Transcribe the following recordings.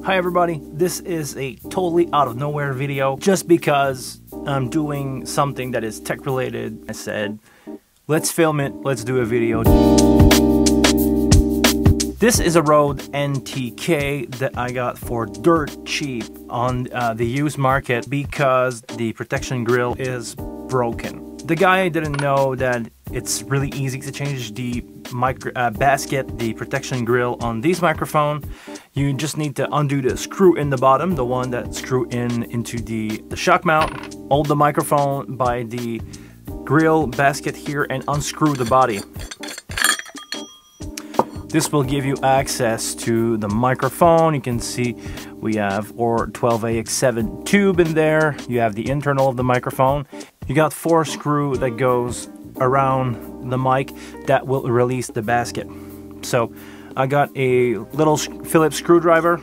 Hi everybody, this is a totally out of nowhere video just because I'm doing something that is tech related. I said, let's film it, let's do a video. This is a Rode NTK that I got for dirt cheap on the used market because the protection grill is broken. The guy didn't know that it's really easy to change the basket, the protection grill on this microphone. You just need to undo the screw in the bottom, the one that screw into the shock mount. Hold the microphone by the grill basket here and unscrew the body. This will give you access to the microphone. You can see we have our 12AX7 tube in there. You have the internal of the microphone. You got 4 screws that goes around the mic that will release the basket. So I got a little Phillips screwdriver.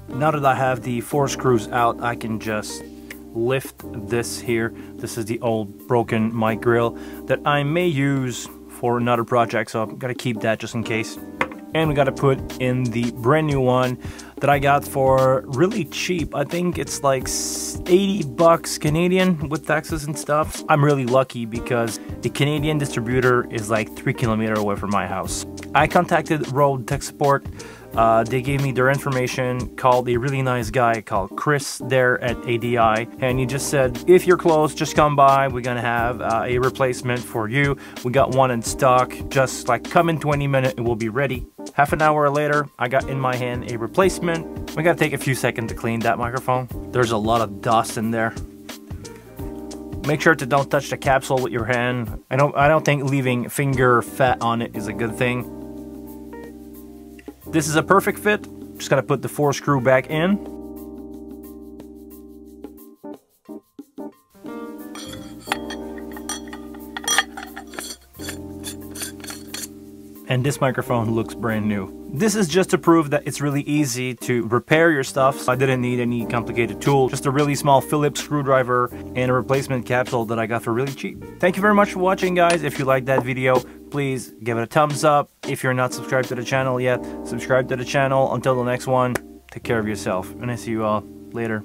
Now that I have the 4 screws out, I can just lift this here. This is the old broken mic grill that I may use for another project, so I've got to keep that just in case. And we got to put in the brand new one that I got for really cheap. I think it's like 80 bucks Canadian with taxes and stuff. I'm really lucky because the Canadian distributor is like 3 kilometers away from my house. I contacted Rode Tech Support. They gave me their information, called a really nice guy called Chris there at ADI, and he just said, if you're close, just come by. We're gonna have a replacement for you. We got one in stock. Just like come in 20 minutes, it will be ready. Half an hour later, I got in my hand a replacement. We gotta take a few seconds to clean that microphone. There's a lot of dust in there. Make sure to don't touch the capsule with your hand. I don't think leaving finger fat on it is a good thing. This is a perfect fit. Just gotta put the 4 screw back in. And this microphone looks brand new. This is just to prove that it's really easy to repair your stuff. I didn't need any complicated tool, just a really small Phillips screwdriver and a replacement capsule that I got for really cheap. Thank you very much for watching, guys. If you liked that video, please give it a thumbs up. If you're not subscribed to the channel yet, subscribe to the channel. Until the next one, take care of yourself. And I see you all later.